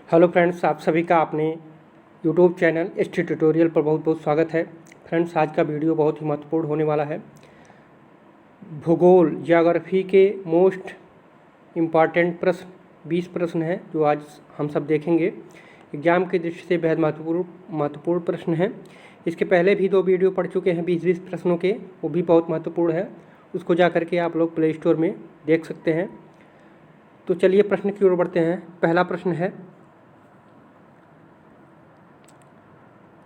Hello friends, आप सभी का अपने यूट्यूब चैनल एसटी ट्यूटोरियल पर बहुत बहुत स्वागत है। फ्रेंड्स, आज का वीडियो बहुत ही महत्वपूर्ण होने वाला है। भूगोल ज्योग्राफी के मोस्ट इम्पॉर्टेंट प्रश्न 20 प्रश्न हैं जो आज हम सब देखेंगे। एग्जाम की दृष्टि से बेहद महत्वपूर्ण प्रश्न हैं। इसके पहले भी 2 वीडियो पढ़ चुके हैं 20-20 प्रश्नों के, वो भी बहुत महत्वपूर्ण है। उसको जा करके आप लोग प्ले स्टोर में देख सकते हैं। तो चलिए प्रश्न की ओर बढ़ते हैं। पहला प्रश्न है,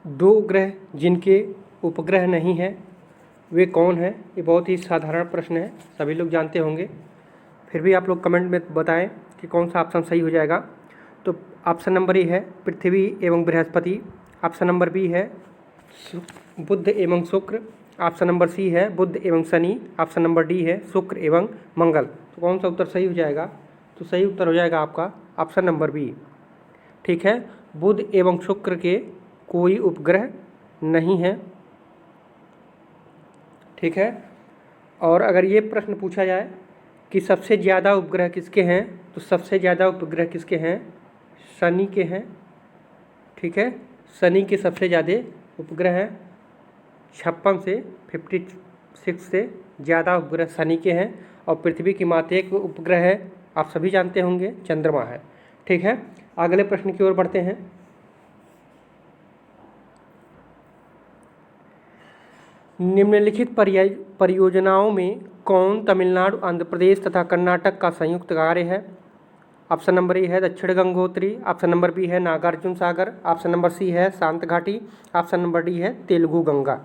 2 ग्रह जिनके उपग्रह नहीं हैं वे कौन हैं? ये बहुत ही साधारण प्रश्न है, सभी लोग जानते होंगे। फिर भी आप लोग कमेंट में बताएं कि कौन सा ऑप्शन सही हो जाएगा। तो ऑप्शन नंबर ए है पृथ्वी एवं बृहस्पति। ऑप्शन नंबर बी है बुध एवं शुक्र। ऑप्शन नंबर सी है बुध एवं शनि। ऑप्शन नंबर डी है शुक्र एवं मंगल। तो कौन सा उत्तर सही हो जाएगा? तो सही उत्तर हो जाएगा आपका ऑप्शन नंबर बी। ठीक है, बुध एवं शुक्र के कोई उपग्रह नहीं है। ठीक है, और अगर ये प्रश्न पूछा जाए कि सबसे ज़्यादा उपग्रह किसके हैं, तो सबसे ज़्यादा उपग्रह किसके हैं? शनि के हैं। ठीक है, शनि के सबसे ज़्यादा उपग्रह हैं। 56 से 56 से ज़्यादा उपग्रह शनि के हैं। और पृथ्वी की मात्र एक उपग्रह है, आप सभी जानते होंगे, चंद्रमा है। ठीक है, अगले प्रश्न की ओर बढ़ते हैं। निम्नलिखित परियोजनाओं में कौन तमिलनाडु, आंध्र प्रदेश तथा कर्नाटक का संयुक्त कार्य है? ऑप्शन नंबर ए है दक्षिण गंगोत्री। ऑप्शन नंबर बी है नागार्जुन सागर। ऑप्शन नंबर सी है शांत घाटी। ऑप्शन नंबर डी है तेलुगु गंगा।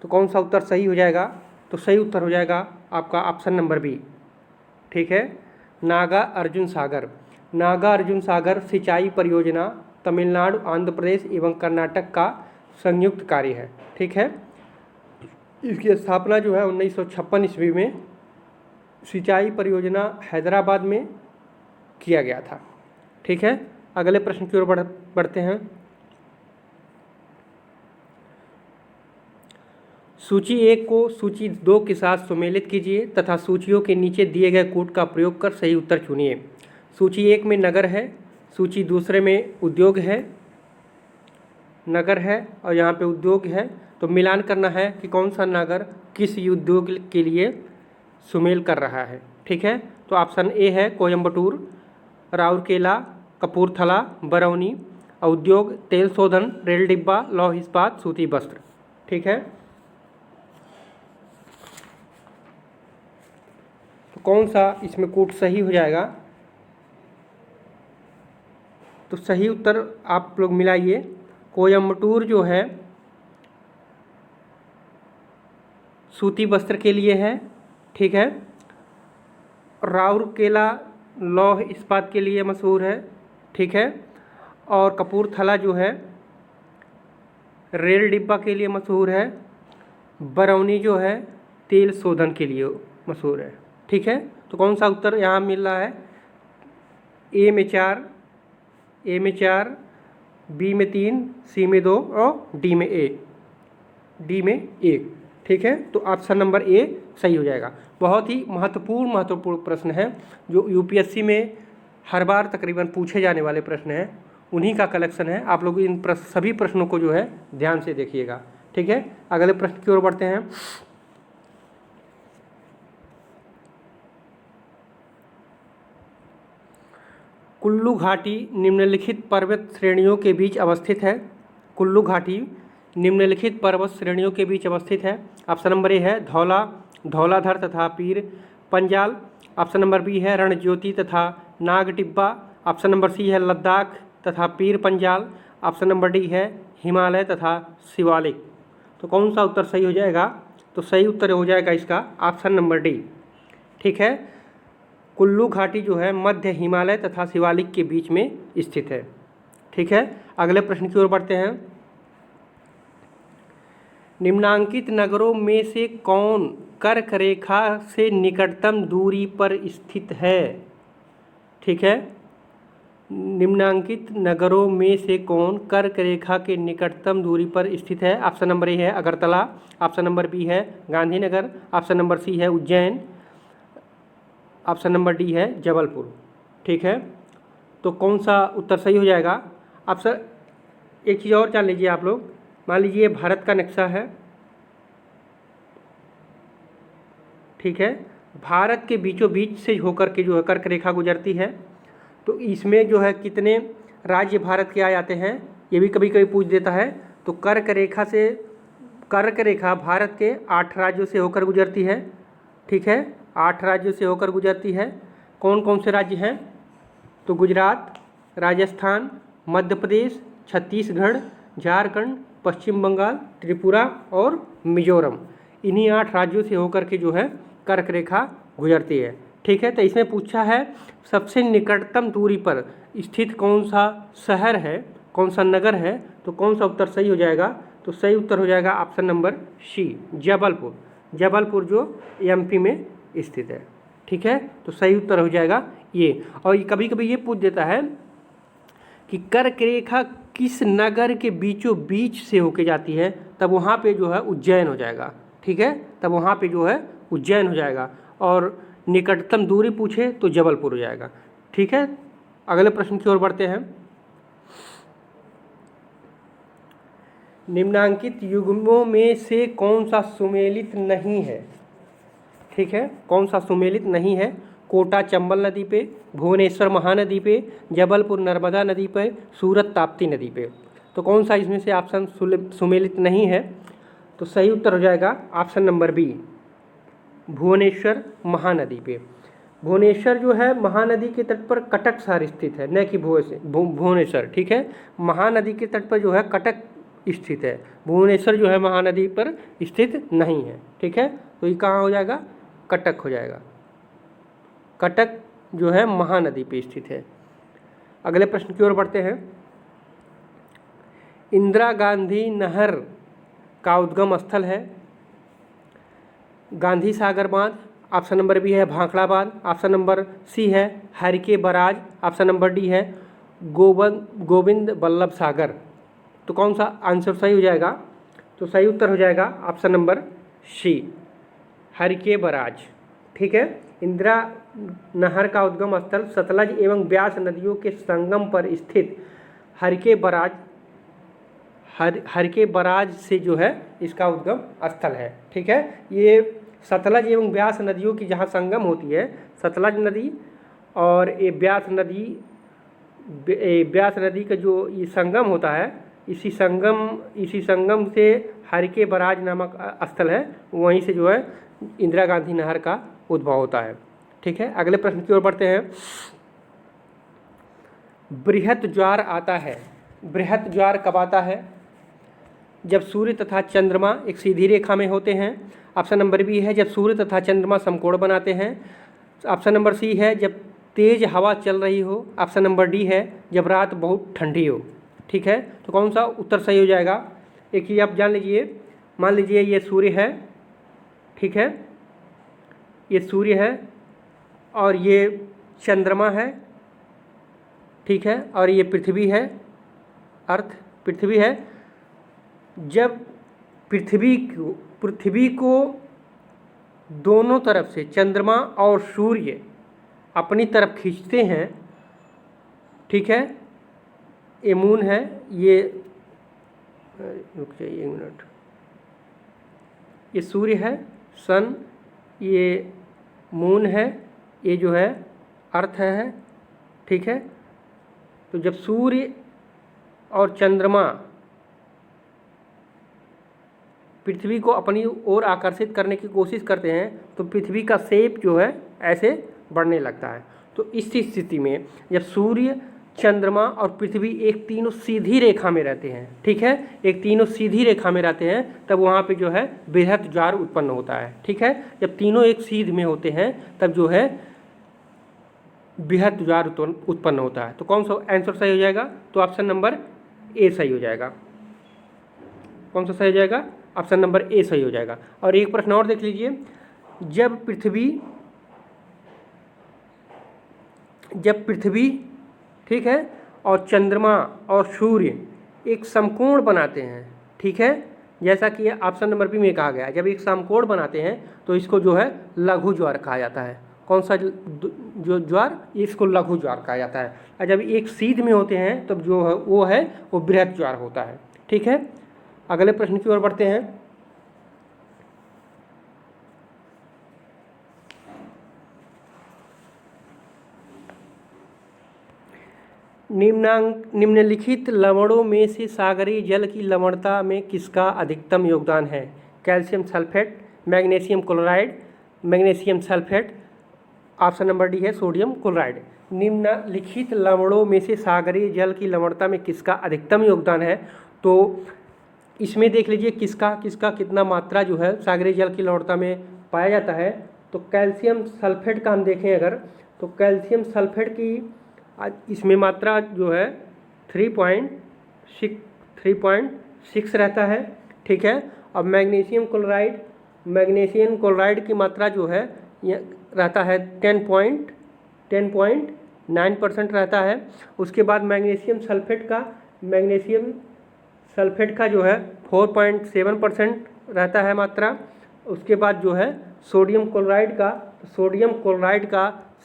तो कौन सा उत्तर सही हो जाएगा? तो सही उत्तर हो जाएगा आपका ऑप्शन नंबर बी। ठीक है, नागा अर्जुन सागर। नागा अर्जुन सागर सिंचाई परियोजना तमिलनाडु, आंध्र प्रदेश एवं कर्नाटक का संयुक्त कार्य है। ठीक है, इसकी स्थापना जो है 1956 ईस्वी में सिंचाई परियोजना हैदराबाद में किया गया था। ठीक है, अगले प्रश्न की ओर बढ़ते हैं। सूची 1 को सूची 2 के साथ सुमेलित कीजिए तथा सूचियों के नीचे दिए गए कोड का प्रयोग कर सही उत्तर चुनिए। सूची 1 में नगर है, सूची दूसरे में उद्योग है, नगर है और यहाँ पे उद्योग है। तो मिलान करना है कि कौन सा नगर किस उद्योग के लिए सुमेल कर रहा है। ठीक है, तो ऑप्शन ए है कोयम्बटूर, राउरकेला, कपूरथला, बरौनी। उद्योग तेल शोधन, रेल डिब्बा, लौह इस्पात, सूती वस्त्र। ठीक है, तो कौन सा इसमें कोड सही हो जाएगा? तो सही उत्तर आप लोग मिलाइए। कोयम्बटूर जो है सूती वस्त्र के लिए है। ठीक है, राउरकेला लौह इस्पात के लिए मशहूर है। ठीक है, और कपूरथला जो है रेल डिब्बा के लिए मशहूर है। बरौनी जो है तेल शोधन के लिए मशहूर है। ठीक है, तो कौन सा उत्तर यहाँ मिल रहा है? ए में 4, बी में 3, सी में 2 और डी में 1। ठीक है, तो ऑप्शन नंबर ए सही हो जाएगा। बहुत ही महत्वपूर्ण प्रश्न है जो यूपीएससी में हर बार तकरीबन पूछे जाने वाले प्रश्न हैं, उन्हीं का कलेक्शन है। आप लोग इन सभी प्रश्नों को जो है ध्यान से देखिएगा। ठीक है, अगले प्रश्न की ओर बढ़ते हैं। कुल्लू घाटी निम्नलिखित पर्वत श्रेणियों के बीच अवस्थित है। कुल्लू घाटी निम्नलिखित पर्वत श्रेणियों के बीच अवस्थित है। ऑप्शन नंबर ए है धौलाधर तथा Pir Panjal. Option number B है रणज्योति तथा नागटिब्बा। ऑप्शन नंबर सी है लद्दाख तथा Pir Panjal. Option number D है हिमालय तथा शिवालिक। तो कौन सा उत्तर सही हो जाएगा? तो सही उत्तर हो जाएगा इसका ऑप्शन नंबर डी। ठीक है, कुल्लू घाटी जो है मध्य हिमालय तथा शिवालिक के बीच में स्थित है। ठीक है, अगले प्रश्न की ओर बढ़ते हैं। निम्नांकित नगरों में से कौन कर्क रेखा से निकटतम दूरी पर स्थित है? ठीक है, निम्नांकित नगरों में से कौन कर्क रेखा के निकटतम दूरी पर स्थित है? ऑप्शन नंबर ए है अगरतला। ऑप्शन नंबर बी है गांधीनगर। ऑप्शन नंबर सी है उज्जैन। ऑप्शन नंबर डी है जबलपुर। ठीक है, तो कौन सा उत्तर सही हो जाएगा? अब सर एक चीज़ और जान लीजिए आप लोग, मान लीजिए भारत का नक्शा है, ठीक है, भारत के बीचों बीच से होकर के जो है कर्क रेखा गुजरती है, तो इसमें जो है कितने राज्य भारत के आ जाते हैं, ये भी कभी कभी पूछ देता है। तो कर्क रेखा भारत के 8 राज्यों से होकर गुजरती है, ठीक है, 8 राज्यों से होकर गुजरती है। कौन कौन से राज्य हैं? तो गुजरात, राजस्थान, मध्य प्रदेश, छत्तीसगढ़, झारखंड, पश्चिम बंगाल, त्रिपुरा और मिजोरम, इन्हीं 8 राज्यों से होकर के जो है कर्क रेखा गुजरती है, ठीक है। तो इसमें पूछा है सबसे निकटतम दूरी पर स्थित कौन सा शहर है, कौन सा नगर है, तो कौन सा उत्तर सही हो जाएगा? तो सही उत्तर हो जाएगा option number C, Jabalpur. Jabalpur जो एमपी में स्थित है, ठीक है, तो सही उत्तर हो जाएगा ये। और कभी कभी ये पूछ देता है कि कर्क रेखा किस नगर के बीचों बीच से होके जाती है, तब वहाँ पे जो है उज्जैन हो जाएगा, ठीक है, तब वहाँ पे जो है उज्जैन हो जाएगा। और निकटतम दूरी पूछे तो जबलपुर हो जाएगा, ठीक है। अगले प्रश्न की ओर बढ़ते हैं। निम्नांकित युग्मों में से कौन सा सुमेलित नहीं है, ठीक है, कौन सा सुमेलित नहीं है? कोटा चंबल नदी पे, भुवनेश्वर महानदी पे, जबलपुर नर्मदा नदी पे, सूरत ताप्ती नदी पे, तो कौन सा इसमें से ऑप्शन सुमेलित नहीं है? तो सही उत्तर हो जाएगा option number B, Bhubaneswar Mahanadi पे। भुवनेश्वर जो है महानदी के तट पर कटक शहर स्थित है, न कि भुवनेश्वर, ठीक है, महानदी के तट पर जो है कटक स्थित है, भुवनेश्वर जो है महानदी पर स्थित नहीं है, ठीक है। तो ये कहाँ हो जाएगा? कटक हो जाएगा, कटक जो है महानदी पे स्थित है। अगले प्रश्न की ओर बढ़ते हैं। इंदिरा गांधी नहर का उद्गम स्थल है गांधी सागर बांध, ऑप्शन नंबर बी है भाखड़ा बांध, ऑप्शन नंबर सी है Harike barrage, option number D है गोविंद बल्लभ सागर, तो कौन सा आंसर सही हो जाएगा? तो सही उत्तर हो जाएगा option number C, Harike barrage, ठीक है। इंदिरा नहर का उद्गम स्थल सतलज एवं ब्यास नदियों के संगम पर स्थित हरिके बराज से जो है इसका उद्गम स्थल है, ठीक है। ये सतलज एवं ब्यास नदियों की जहाँ संगम होती है, सतलज नदी और ये ब्यास नदी का जो ये संगम होता है, इसी संगम से हरिके बराज नामक स्थल है, वहीं से जो है इंदिरा गांधी नहर का उद्भव होता है, ठीक है। अगले प्रश्न की ओर बढ़ते हैं। बृहत ज्वार आता है, बृहत ज्वार कब आता है? जब सूर्य तथा चंद्रमा एक सीधी रेखा में होते हैं, ऑप्शन नंबर बी है जब सूर्य तथा चंद्रमा समकोण बनाते हैं, ऑप्शन नंबर सी है जब तेज हवा चल रही हो, ऑप्शन नंबर डी है जब रात बहुत ठंडी हो, ठीक है। तो कौन सा उत्तर सही हो जाएगा? एक चीज़ आप जान लीजिए, मान लीजिए ये सूर्य है, ठीक है, ये सूर्य है और ये चंद्रमा है, ठीक है, और ये पृथ्वी है, अर्थ पृथ्वी है। जब पृथ्वी को दोनों तरफ से चंद्रमा और सूर्य अपनी तरफ खींचते हैं, ठीक है, ये मून है, ये रुक जाइए 1 मिनट, ये सूर्य है, सन, ये मून है, ये जो है अर्थ है, ठीक है। तो जब सूर्य और चंद्रमा पृथ्वी को अपनी ओर आकर्षित करने की कोशिश करते हैं तो पृथ्वी का शेप जो है ऐसे बढ़ने लगता है। तो इस स्थिति में जब सूर्य, चंद्रमा और पृथ्वी एक तीनों सीधी रेखा में रहते हैं, ठीक है, एक तीनों सीधी रेखा में रहते हैं, तब वहाँ पे जो है बृहत ज्वार उत्पन्न होता है, ठीक है। जब तीनों एक सीध में होते हैं तब जो है बृहत ज्वार उत्पन्न होता है। तो कौन सा आंसर सही हो जाएगा? तो ऑप्शन नंबर ए सही हो जाएगा। कौन सा सही हो जाएगा? ऑप्शन नंबर ए सही हो जाएगा। और एक प्रश्न और देख लीजिए, जब पृथ्वी ठीक है और चंद्रमा और सूर्य एक समकोण बनाते हैं, ठीक है, जैसा कि ऑप्शन नंबर बी में कहा गया है, जब एक समकोण बनाते हैं तो इसको जो है लघु ज्वार कहा जाता है। कौन सा जो ज्वार, इसको लघु ज्वार कहा जाता है। और जब एक सीध में होते हैं तब जो है वो बृहद ज्वार होता है। ठीक है, अगले प्रश्न की ओर बढ़ते हैं। निम्नलिखित लवणों में से सागरीय जल की लवणता में किसका अधिकतम योगदान है? Calcium sulphate, magnesium chloride, magnesium sulphate, option number D है सोडियम क्लोराइड। निम्नलिखित लवणों में से सागरीय जल की लवणता में किसका अधिकतम योगदान है? तो इसमें देख लीजिए किसका किसका कितना मात्रा जो है सागरीय जल की लवणता में पाया जाता है। तो कैल्शियम सल्फेट का हम देखें अगर, तो कैल्शियम सल्फेट की इसमें मात्रा जो है 3.6 रहता है। ठीक है, अब मैग्नीशियम क्लोराइड की मात्रा जो है ये रहता है 10.9% रहता है। उसके बाद मैग्नीशियम सल्फेट का जो है 4.7% रहता है मात्रा। उसके बाद जो है सोडियम क्लोराइड का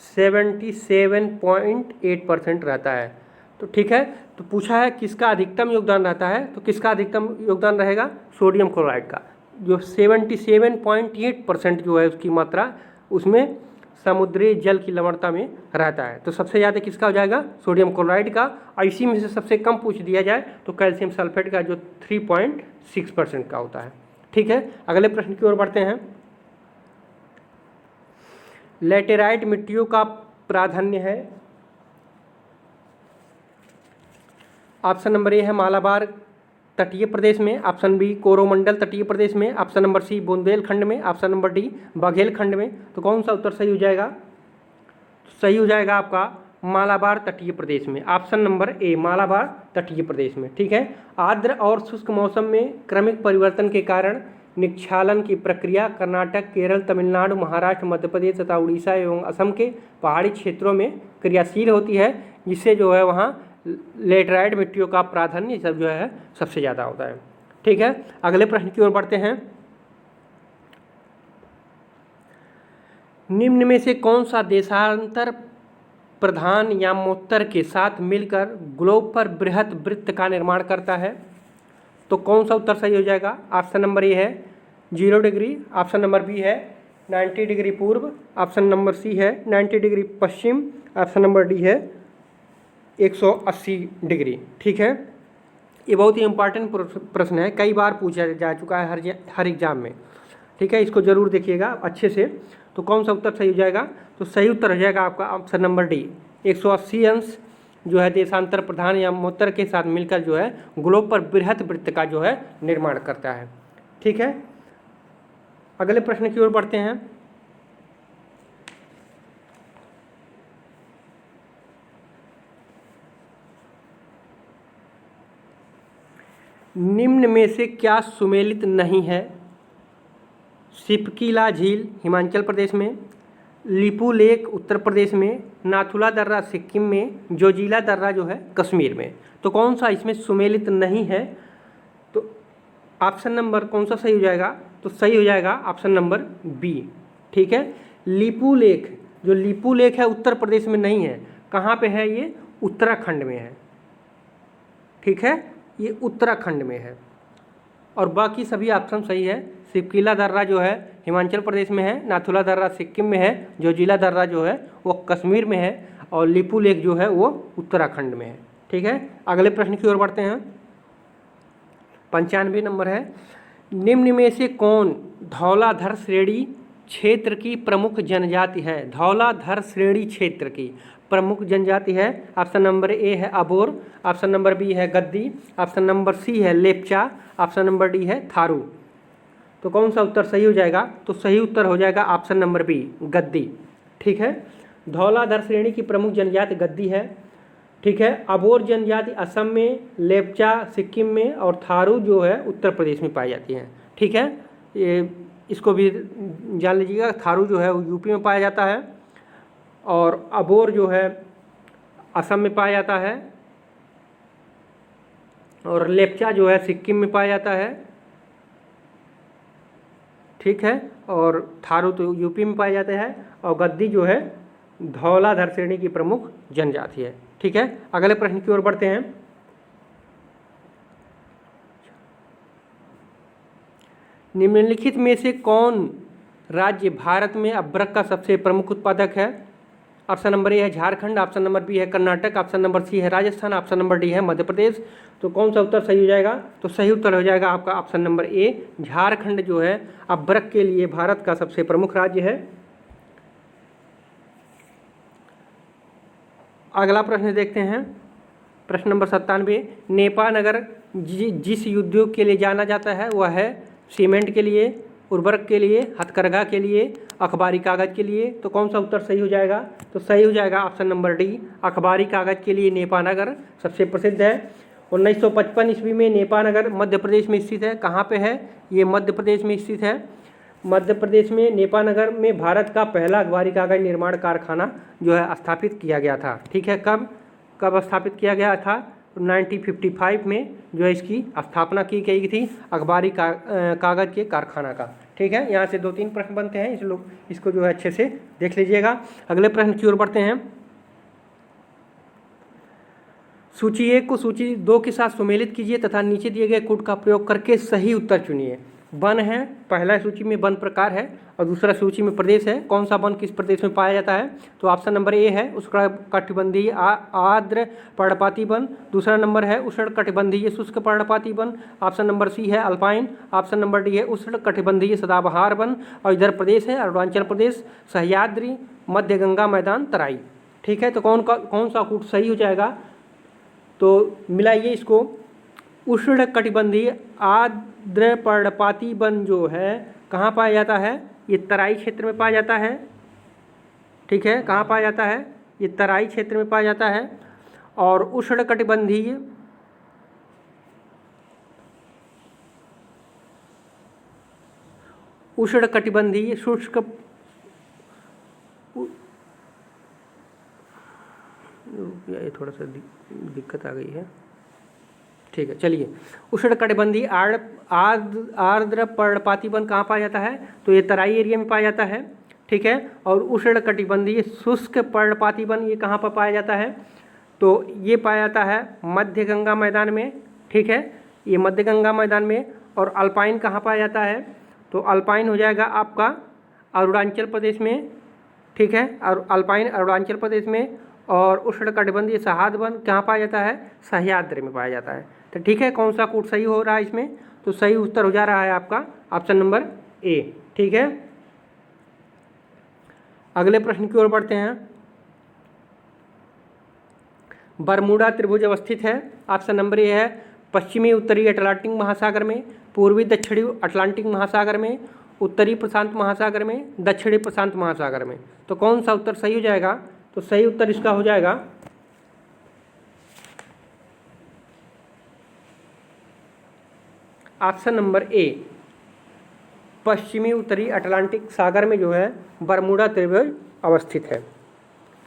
77.8% रहता है। तो ठीक है, तो पूछा है किसका अधिकतम योगदान रहता है, तो किसका अधिकतम योगदान रहेगा? सोडियम क्लोराइड का, जो 77.8% जो है उसकी मात्रा उसमें समुद्री जल की लवणता में रहता है। तो सबसे ज़्यादा किसका हो जाएगा? सोडियम क्लोराइड का। और इसी में से सबसे कम पूछ दिया जाए तो कैल्शियम सल्फेट का जो 3.6% का होता है। ठीक है, अगले प्रश्न की ओर बढ़ते हैं। लैटेराइट मिट्टियों का प्राधान्य है। ऑप्शन नंबर ए है मालाबार तटीय प्रदेश में, ऑप्शन बी कोरोमंडल तटीय प्रदेश में, ऑप्शन नंबर सी बुंदेलखंड में, ऑप्शन नंबर डी बघेलखंड में। तो कौन सा उत्तर सही हो जाएगा? सही हो जाएगा आपका मालाबार तटीय प्रदेश में, ऑप्शन नंबर ए मालाबार तटीय प्रदेश में। ठीक है, आर्द्र और शुष्क मौसम में क्रमिक परिवर्तन के कारण निक्षालन की प्रक्रिया कर्नाटक, केरल, तमिलनाडु, महाराष्ट्र, मध्य प्रदेश तथा उड़ीसा एवं असम के पहाड़ी क्षेत्रों में क्रियाशील होती है, जिससे जो है वहाँ लेटराइट मिट्टियों का प्राधान्य सब जो है सबसे ज़्यादा होता है। ठीक है, अगले प्रश्न की ओर बढ़ते हैं। निम्न में से कौन सा देशांतर प्रधान यामोत्तर के साथ मिलकर ग्लोब पर बृहत वृत्त का निर्माण करता है? तो कौन सा उत्तर सही हो जाएगा? ऑप्शन नंबर ए है 0 डिग्री, ऑप्शन नंबर बी है 90 डिग्री पूर्व, ऑप्शन नंबर सी है 90 डिग्री पश्चिम, ऑप्शन नंबर डी है 180 डिग्री। ठीक है, ये बहुत ही इम्पॉर्टेंट प्रश्न है, कई बार पूछा जा चुका है हर एग्जाम में। ठीक है, इसको जरूर देखिएगा अच्छे से। तो कौन सा उत्तर सही हो जाएगा? तो सही उत्तर हो जाएगा आपका ऑप्शन नंबर डी 180 अंश जो है देशांतर प्रधान यामोत्तर के साथ मिलकर जो है ग्लोब पर बृहत वृत्त का जो है निर्माण करता है। ठीक है, अगले प्रश्न की ओर बढ़ते हैं। निम्न में से क्या सुमेलित नहीं है? सिपकीला झील हिमाचल प्रदेश में, लिपू लेक उत्तर प्रदेश में, नाथुला दर्रा सिक्किम में, जोजिला दर्रा जो है कश्मीर में। तो कौन सा इसमें सुमेलित नहीं है? तो ऑप्शन नंबर कौन सा सही हो जाएगा? तो सही हो जाएगा ऑप्शन नंबर बी। ठीक है, लिपू लेक है उत्तर प्रदेश में नहीं है। कहाँ पे है? ये उत्तराखंड में है। ठीक है, ये उत्तराखंड में है और बाकी सभी ऑप्शन सही है। सिपकीला दर्रा जो है हिमाचल प्रदेश में है, नाथुला दर्रा सिक्किम में है, जोजिला दर्रा जो है वो कश्मीर में है और लिपू लेक जो है वो उत्तराखंड में है। ठीक है, अगले प्रश्न की ओर बढ़ते हैं। 95 नंबर है। निम्न में से कौन धौलाधर श्रेणी क्षेत्र की प्रमुख जनजाति है? धौलाधर श्रेणी क्षेत्र की प्रमुख जनजाति है। ऑप्शन नंबर ए है अबोर, ऑप्शन नंबर बी है गद्दी, ऑप्शन नंबर सी है लेप्चा, ऑप्शन नंबर डी है थारू। तो कौन सा उत्तर सही हो जाएगा? तो सही उत्तर हो जाएगा ऑप्शन नंबर बी गद्दी। ठीक है, धौलाधर श्रेणी की प्रमुख जनजाति गद्दी है। ठीक है, अबोर जनजाति असम में, लेप्चा सिक्किम में और थारू जो है उत्तर प्रदेश में पाई जाती हैं। ठीक है, ये इसको भी जान लीजिएगा। थारू जो है वो यूपी में पाया जाता है और अबोर जो है असम में पाया जाता है और लेप्चा जो है सिक्किम में पाया जाता है। ठीक है, और थारू तो यूपी में पाया जाता है और गद्दी जो है धौलाधर श्रेणी की प्रमुख जनजाति है। ठीक है, अगले प्रश्न की ओर बढ़ते हैं। निम्नलिखित में से कौन राज्य भारत में अभ्रक का सबसे प्रमुख उत्पादक है? ऑप्शन नंबर ए है झारखंड, ऑप्शन नंबर बी है कर्नाटक, ऑप्शन नंबर सी है राजस्थान, ऑप्शन नंबर डी है मध्य प्रदेश। तो कौन सा उत्तर सही हो जाएगा? तो सही उत्तर हो जाएगा आपका ऑप्शन नंबर ए, झारखंड जो है अभ्रक के लिए भारत का सबसे प्रमुख राज्य है। अगला प्रश्न देखते हैं, प्रश्न नंबर 97। नेपा नगर जिस उद्योग के लिए जाना जाता है वह है सीमेंट के लिए, उर्वरक के लिए, हथकरघा के लिए, अखबारी कागज़ के लिए। तो कौन सा उत्तर सही हो जाएगा? तो सही हो जाएगा ऑप्शन नंबर डी, अखबारी कागज़ के लिए नेपा नगर सबसे प्रसिद्ध है। 1955 ईस्वी में नेपा नगर मध्य प्रदेश में स्थित है। कहाँ पे है? ये मध्य प्रदेश में स्थित है। मध्य प्रदेश में नेपा नगर में भारत का पहला अखबारी कागज़ निर्माण कारखाना जो है स्थापित किया गया था। ठीक है, कब स्थापित किया गया था? 1955 में जो है इसकी स्थापना की गई थी अखबारी कागज़ के कारखाना का। ठीक है, यहाँ से 2-3 प्रश्न बनते हैं, इसको जो है अच्छे से देख लीजिएगा। अगले प्रश्न की ओर बढ़ते हैं। सूची 1 को सूची 2 के साथ सुमेलित कीजिए तथा नीचे दिए गए कोड का प्रयोग करके सही उत्तर चुनिए। वन है, पहला सूची में वन प्रकार है और दूसरा सूची में प्रदेश है। कौन सा वन किस प्रदेश में पाया जाता है? तो ऑप्शन नंबर ए है उष्णकटिबंधीय आर्द्र पर्णपाती वन, दूसरा नंबर है उष्णकटिबंधीय शुष्क पर्णपाती वन, ऑप्शन नंबर सी है अल्पाइन, ऑप्शन नंबर डी है उष्णकटिबंधीय सदाबहार वन और इधर प्रदेश है अरुणाचल प्रदेश, सह्याद्री, मध्य गंगा मैदान, तराई। ठीक है, तो कौन सा कोड सही हो जाएगा? तो मिलाइए इसको। उष्णकटिबंधीय आर्द्र पर्णपाती वन जो है कहाँ पाया जाता है? ये तराई क्षेत्र में पाया जाता है। ठीक है, कहाँ पाया जाता है? ये तराई क्षेत्र में पाया जाता है। और उष्णकटिबंधीय शुष्क ये थोड़ा सा दिक्कत आ गई है। ठीक है, चलिए। उष्णकटिबंधीय आर्द्र पर्णपाती वन कहाँ पाया जाता है? तो ये तराई एरिया में पाया जाता है। ठीक है, और उष्णकटिबंधीय शुष्क पर्णपाती वन ये कहाँ पर पाया जाता है? तो ये पाया जाता है मध्य गंगा मैदान में। ठीक है, ये मध्य गंगा मैदान में। और अल्पाइन कहाँ पाया जाता है? तो अल्पाइन हो जाएगा आपका अरुणाचल प्रदेश में। ठीक है, और अल्पाइन अरुणाचल प्रदेश में। और उष्णकटिबंधीय सहाद वन कहाँ पाया जाता है? सह्याद्री में पाया जाता है। तो ठीक है, कौन सा कोड सही हो रहा है इसमें? तो सही उत्तर हो जा रहा है आपका ऑप्शन नंबर ए। ठीक है, अगले प्रश्न की ओर बढ़ते हैं। बरमूडा त्रिभुज अवस्थित है। ऑप्शन नंबर ए है पश्चिमी उत्तरी अटलांटिक महासागर में, पूर्वी दक्षिणी अटलांटिक महासागर में, उत्तरी प्रशांत महासागर में, दक्षिणी प्रशांत महासागर में। तो कौन सा उत्तर सही हो जाएगा? तो सही उत्तर इसका हो जाएगा ऑप्शन नंबर ए, पश्चिमी उत्तरी अटलांटिक सागर में जो है बरमूडा त्रिभुज अवस्थित है।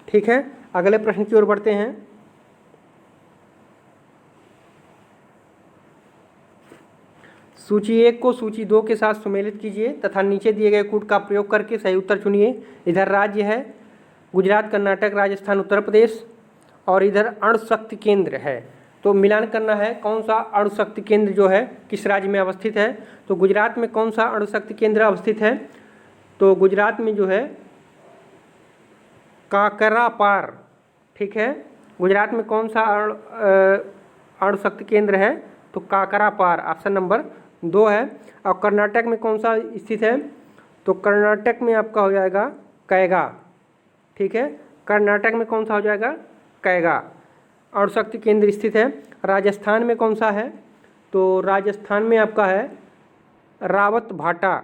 ठीक है, अगले प्रश्न की ओर बढ़ते हैं। सूची 1 को सूची 2 के साथ सुमेलित कीजिए तथा नीचे दिए गए कोड का प्रयोग करके सही उत्तर चुनिए। इधर राज्य है गुजरात, कर्नाटक, राजस्थान, उत्तर प्रदेश और इधर अणुशक्ति केंद्र है। तो मिलान करना है कौन सा अणुशक्ति केंद्र जो है किस राज्य में अवस्थित है। तो गुजरात में कौन सा अणुशक्ति केंद्र अवस्थित है? तो गुजरात में जो है काकरापार। ठीक है, गुजरात में कौन सा अणुशक्ति केंद्र है? तो काकरापार, ऑप्शन नंबर 2 है। और कर्नाटक में कौन सा स्थित है? तो कर्नाटक में आपका हो जाएगा कैगा। ठीक है, कर्नाटक में कौन सा हो जाएगा? कैगा अणुशक्ति केंद्र स्थित है। राजस्थान में कौन सा है? तो राजस्थान में आपका है रावत भाटा,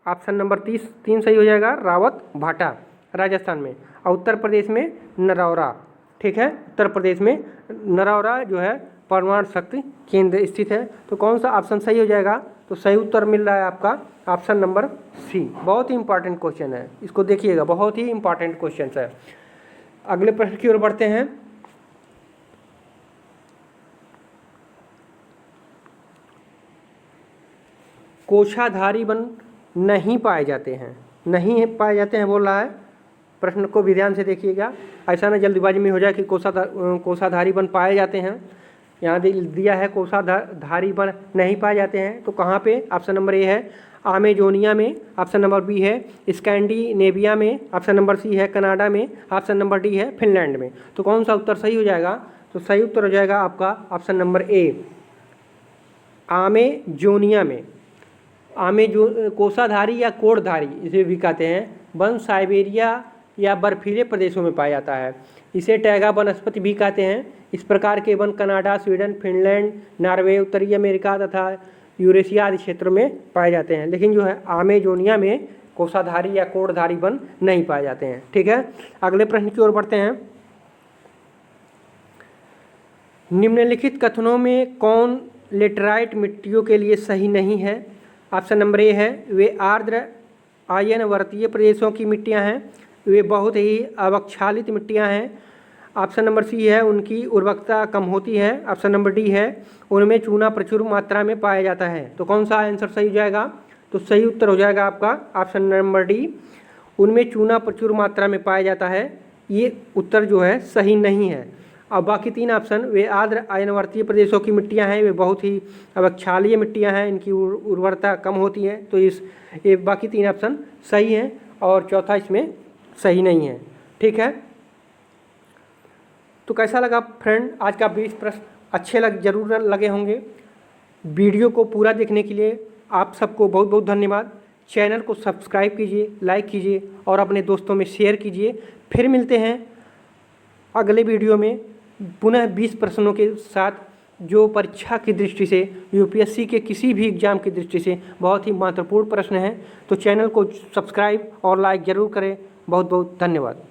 ऑप्शन नंबर 3 सही हो जाएगा, रावत भाटा राजस्थान में। और उत्तर प्रदेश में नरौरा। ठीक है, उत्तर प्रदेश में नरौरा जो है परमाणु शक्ति केंद्र स्थित है। तो कौन सा ऑप्शन सही हो जाएगा? तो सही उत्तर मिल रहा है आपका ऑप्शन नंबर सी। बहुत ही इंपॉर्टेंट क्वेश्चन है, इसको देखिएगा, बहुत ही इंपॉर्टेंट क्वेश्चन है। अगले प्रश्न की ओर बढ़ते हैं। कोशाधारी वन नहीं पाए जाते हैं, नहीं पाए जाते हैं बोल रहा है। प्रश्न को भी ध्यान से देखिएगा, ऐसा ना जल्दबाजी में हो जाए कि कोषाधारी वन पाए जाते हैं। यहाँ दिया है कोषाधारी वन नहीं पाए जाते हैं, तो कहाँ पे? ऑप्शन नंबर ए है अमेजोनिया में, ऑप्शन नंबर बी है स्कैंडिनेविया में, ऑप्शन नंबर सी है कनाडा में, ऑप्शन नंबर डी है फिनलैंड में। तो कौन सा उत्तर सही हो जाएगा? तो सही उत्तर हो जाएगा आपका ऑप्शन नंबर ए अमेजोनिया में। कोषाधारी या कोड़धारी इसे भी कहते हैं वन साइबेरिया या बर्फीले प्रदेशों में पाया जाता है। इसे टैगा वनस्पति भी कहते हैं। इस प्रकार के one Canada, Sweden, Finland, Norway, उत्तरी अमेरिका तथा यूरेशिया आदि क्षेत्रों में पाए जाते हैं। लेकिन जो है अमेजोनिया में कोषाधारी या कोड़धारी वन नहीं पाए जाते हैं। ठीक है, अगले प्रश्न की ओर बढ़ते हैं। निम्नलिखित कथनों में कौन लेटराइट मिट्टियों के लिए सही नहीं है? ऑप्शन नंबर ए है वे आर्द्र आयनवर्तीय प्रदेशों की मिट्टियां हैं, वे बहुत ही अवक्षालित मिट्टियां हैं। ऑप्शन नंबर सी है उनकी उर्वरकता कम होती है। ऑप्शन नंबर डी है उनमें चूना प्रचुर मात्रा में पाया जाता है। तो कौन सा आंसर सही हो जाएगा? तो सही उत्तर हो जाएगा आपका ऑप्शन नंबर डी, उनमें चूना प्रचुर मात्रा में पाया जाता है। ये उत्तर जो है सही नहीं है। अब बाकी तीन ऑप्शन, वे आर्द्र आयनवर्तीय प्रदेशों की मिट्टियां हैं, वे बहुत ही अवक्षालीय मिट्टियां हैं, इनकी उर्वरता कम होती है। तो ये बाकी तीन ऑप्शन सही हैं और चौथा इसमें सही नहीं है। ठीक है, तो कैसा लगा फ्रेंड आज का 20 प्रश्न? अच्छे जरूर लगे होंगे। वीडियो को पूरा देखने के लिए आप सबको बहुत बहुत धन्यवाद। चैनल को सब्सक्राइब कीजिए, लाइक कीजिए और अपने दोस्तों में शेयर कीजिए। फिर मिलते हैं अगले वीडियो में पुनः 20 प्रश्नों के साथ, जो परीक्षा की दृष्टि से, यूपीएससी के किसी भी एग्जाम की दृष्टि से बहुत ही महत्वपूर्ण प्रश्न हैं। तो चैनल को सब्सक्राइब और लाइक ज़रूर करें। बहुत बहुत धन्यवाद।